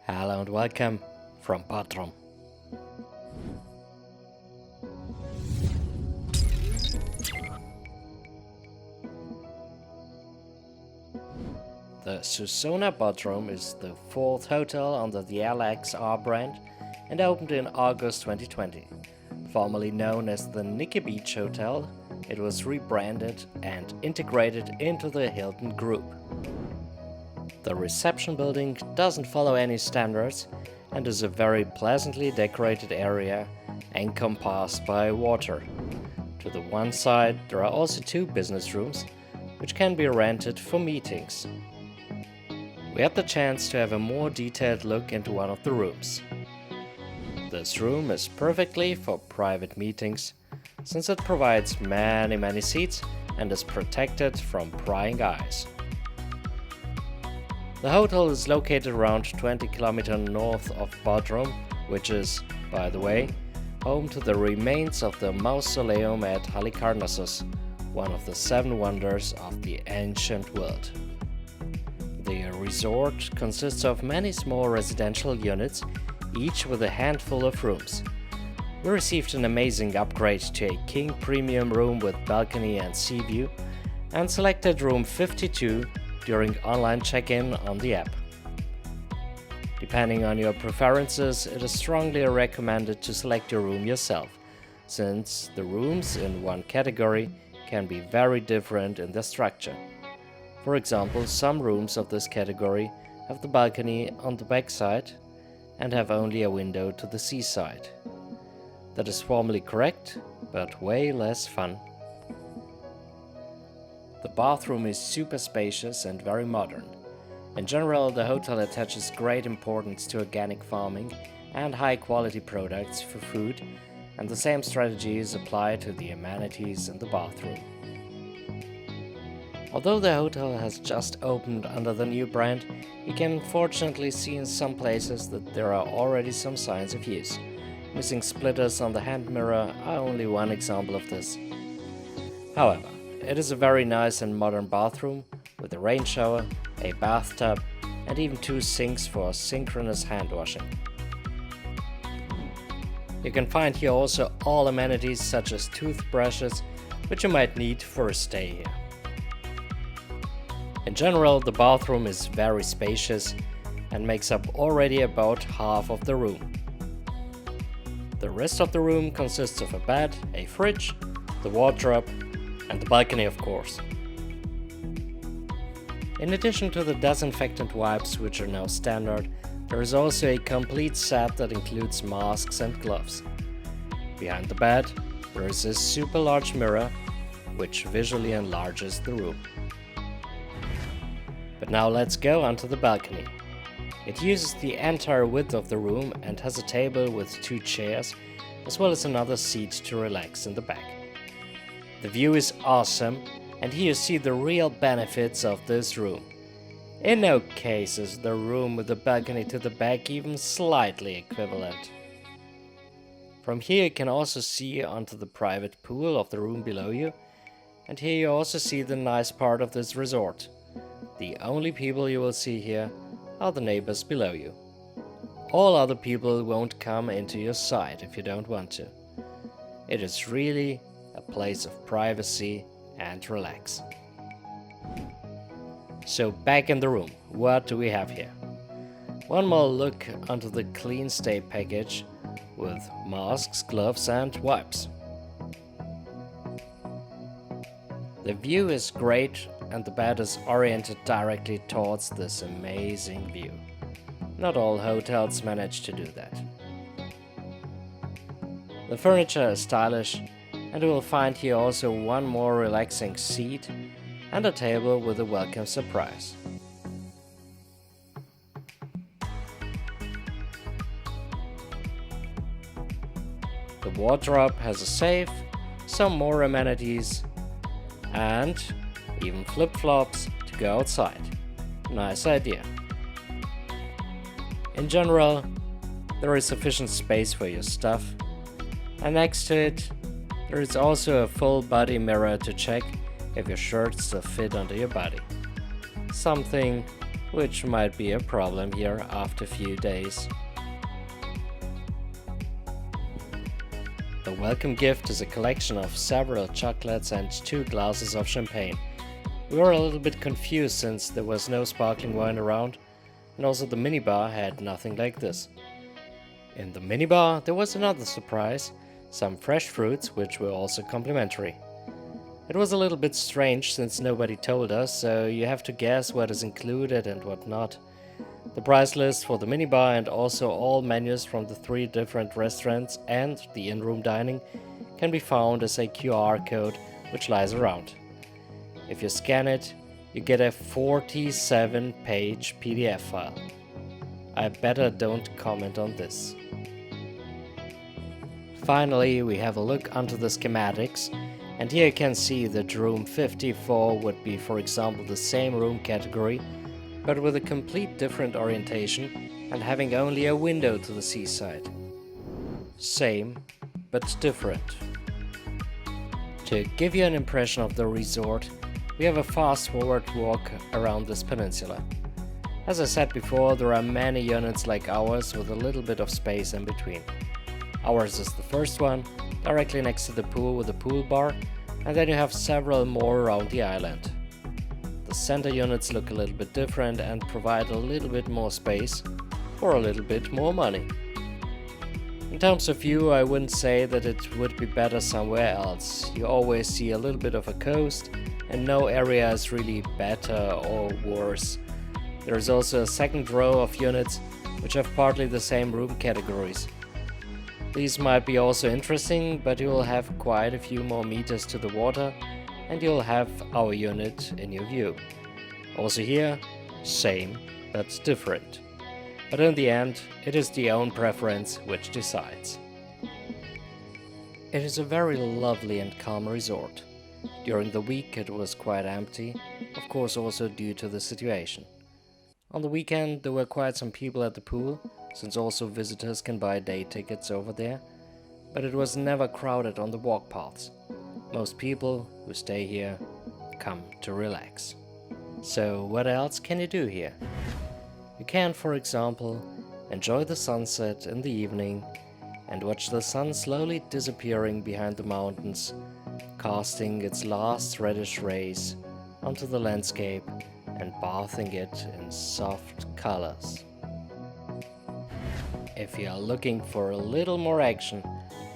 Hello and welcome from Bodrum. The Susona Bodrum is the fourth hotel under the LXR brand and opened in August 2020. Formerly known as the Nikki Beach Hotel, it was rebranded and integrated into the Hilton group. The reception building doesn't follow any standards and is a very pleasantly decorated area encompassed by water. To the one side there are also two business rooms, which can be rented for meetings. We had the chance to have a more detailed look into one of the rooms. This room is perfectly for private meetings, since it provides many seats and is protected from prying eyes. The hotel is located around 20 km north of Bodrum, which is, by the way, home to the remains of the mausoleum at Halikarnassus, one of the 7 wonders of the ancient world. The resort consists of many small residential units, each with a handful of rooms. We received an amazing upgrade to a king premium room with balcony and sea view, and selected room 52 during online check-in on the app. Depending on your preferences, it is strongly recommended to select your room yourself, since the rooms in one category can be very different in their structure. For example, some rooms of this category have the balcony on the back side and have only a window to the seaside. That is formally correct, but way less fun. The bathroom is super spacious and very modern. In general, the hotel attaches great importance to organic farming and high-quality products for food, and the same strategy is applied to the amenities in the bathroom. Although the hotel has just opened under the new brand, you can unfortunately see in some places that there are already some signs of use. Missing splitters on the hand mirror are only one example of this. However, it is a very nice and modern bathroom with a rain shower, a bathtub, and even 2 sinks for synchronous hand washing. You can find here also all amenities such as toothbrushes, which you might need for a stay here. In general, the bathroom is very spacious and makes up already about half of the room. The rest of the room consists of a bed, a fridge, the wardrobe, and the balcony, of course. In addition to the disinfectant wipes, which are now standard, there is also a complete set that includes masks and gloves. Behind the bed, there is a super large mirror, which visually enlarges the room. But now let's go onto the balcony. It uses the entire width of the room and has a table with 2 chairs, as well as another seat to relax in the back. The view is awesome, and here you see the real benefits of this room. In no case is the room with the balcony to the back even slightly equivalent. From here you can also see onto the private pool of the room below you, and here you also see the nice part of this resort. The only people you will see here are the neighbors below you. All other people won't come into your sight if you don't want to. It is really a place of privacy and relax. So back in the room, what do we have here? One more look onto the clean stay package with masks, gloves and wipes. The view is great and the bed is oriented directly towards this amazing view. Not all hotels manage to do that. The furniture is stylish, and you will find here also one more relaxing seat and a table with a welcome surprise. The wardrobe has a safe, some more amenities, and even flip-flops to go outside. Nice idea. In general, there is sufficient space for your stuff, and next to it there is also a full body mirror to check if your shirt still fit under your body. Something which might be a problem here after a few days. The welcome gift is a collection of several chocolates and 2 glasses of champagne. We were a little bit confused since there was no sparkling wine around, and also the minibar had nothing like this. In the minibar there was another surprise, some fresh fruits which were also complimentary. It was a little bit strange since nobody told us, so you have to guess what is included and what not. The price list for the minibar and also all menus from the 3 different restaurants and the in-room dining can be found as a QR code which lies around. If you scan it, you get a 47-page PDF file. I better don't comment on this. Finally, we have a look onto the schematics, and here you can see that room 54 would be, for example, the same room category, but with a complete different orientation and having only a window to the seaside. Same, but different. To give you an impression of the resort, we have a fast-forward walk around this peninsula. As I said before, there are many units like ours with a little bit of space in between. Ours is the first one, directly next to the pool with a pool bar, and then you have several more around the island. The center units look a little bit different and provide a little bit more space for a little bit more money. In terms of view, I wouldn't say that it would be better somewhere else. You always see a little bit of a coast, and no area is really better or worse. There is also a second row of units which have partly the same room categories. These might be also interesting, but you will have quite a few more meters to the water and you'll have our unit in your view. Also here, same but different. But in the end, it is the own preference which decides. It is a very lovely and calm resort. During the week it was quite empty, of course also due to the situation. On the weekend there were quite some people at the pool, since also visitors can buy day tickets over there, but it was never crowded on the walk paths. Most people who stay here come to relax. So what else can you do here? You can, for example, enjoy the sunset in the evening and watch the sun slowly disappearing behind the mountains, casting its last reddish rays onto the landscape and bathing it in soft colors. If you are looking for a little more action,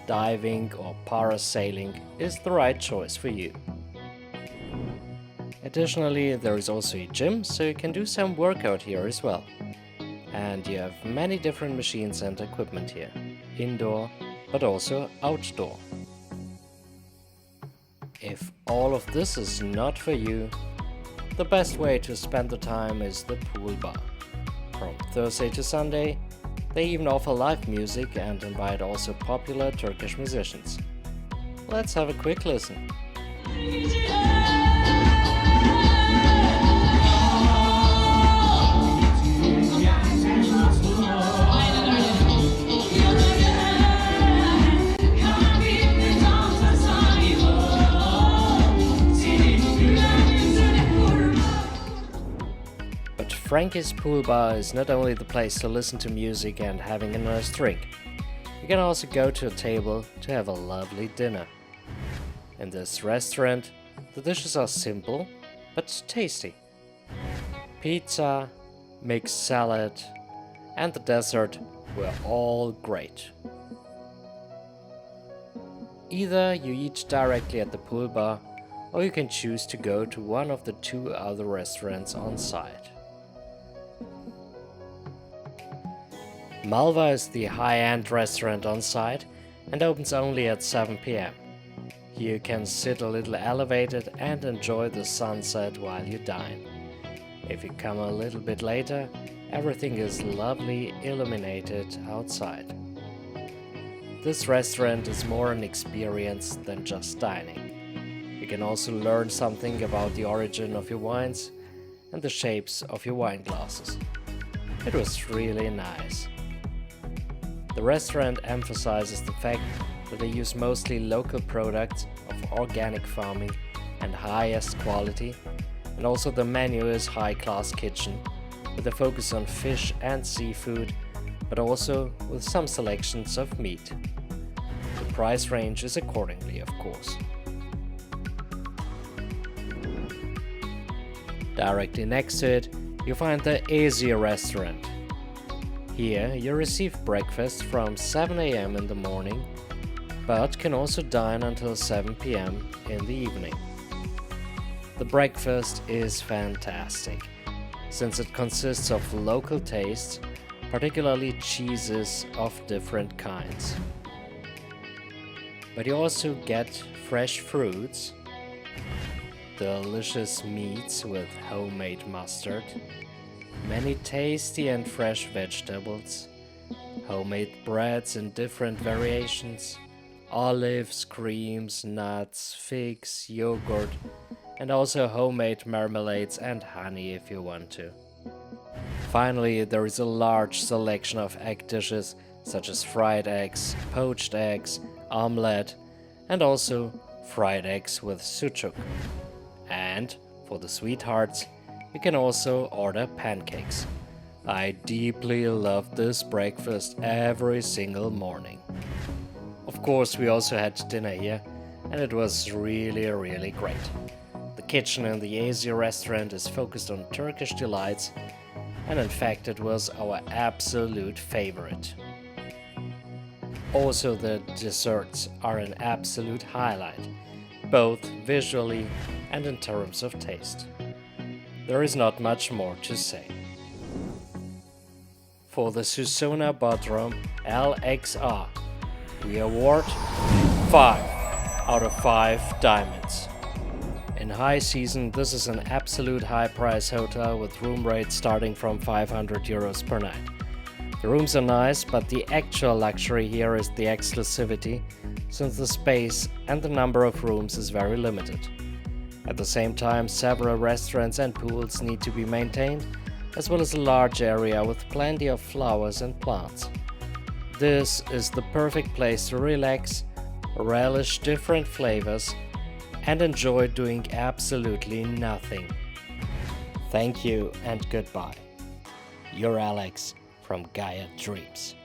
diving or parasailing is the right choice for you. Additionally, there is also a gym, so you can do some workout here as well. And you have many different machines and equipment here, indoor but also outdoor. If all of this is not for you, the best way to spend the time is the pool bar. From Thursday to Sunday, they even offer live music and invite also popular Turkish musicians. Let's have a quick listen. Frankie's Pool Bar is not only the place to listen to music and having a nice drink. You can also go to a table to have a lovely dinner. In this restaurant, the dishes are simple but tasty. Pizza, mixed salad, and the dessert were all great. Either you eat directly at the pool bar, or you can choose to go to one of the 2 other restaurants on site. Malva is the high-end restaurant on site and opens only at 7 p.m. Here you can sit a little elevated and enjoy the sunset while you dine. If you come a little bit later, everything is lovely illuminated outside. This restaurant is more an experience than just dining. You can also learn something about the origin of your wines and the shapes of your wine glasses. It was really nice. The restaurant emphasizes the fact that they use mostly local products of organic farming and highest quality, and also the menu is high-class kitchen, with a focus on fish and seafood, but also with some selections of meat. The price range is accordingly, of course. Directly next to it, you find the Asia restaurant. Here you receive breakfast from 7 a.m. in the morning, but can also dine until 7 p.m. in the evening. The breakfast is fantastic, since it consists of local tastes, particularly cheeses of different kinds. But you also get fresh fruits, delicious meats with homemade mustard, many tasty and fresh vegetables, homemade breads in different variations, olives, creams, nuts, figs, yogurt, and also homemade marmalades and honey if you want to. Finally, there is a large selection of egg dishes such as fried eggs, poached eggs, omelette, and also fried eggs with sucuk. And for the sweethearts, you can also order pancakes. I deeply love this breakfast every single morning. Of course, we also had dinner here, and it was really great. The kitchen in the Asia restaurant is focused on Turkish delights, and in fact it was our absolute favorite. Also, the desserts are an absolute highlight, both visually and in terms of taste. There is not much more to say. For the Susona Bodrum LXR, we award 5 out of 5 diamonds. In high season, this is an absolute high-price hotel with room rates starting from 500 euros per night. The rooms are nice, but the actual luxury here is the exclusivity, since the space and the number of rooms is very limited. At the same time, several restaurants and pools need to be maintained, as well as a large area with plenty of flowers and plants. This is the perfect place to relax, relish different flavors, and enjoy doing absolutely nothing. Thank you and goodbye. Your Alex from GajaDreams.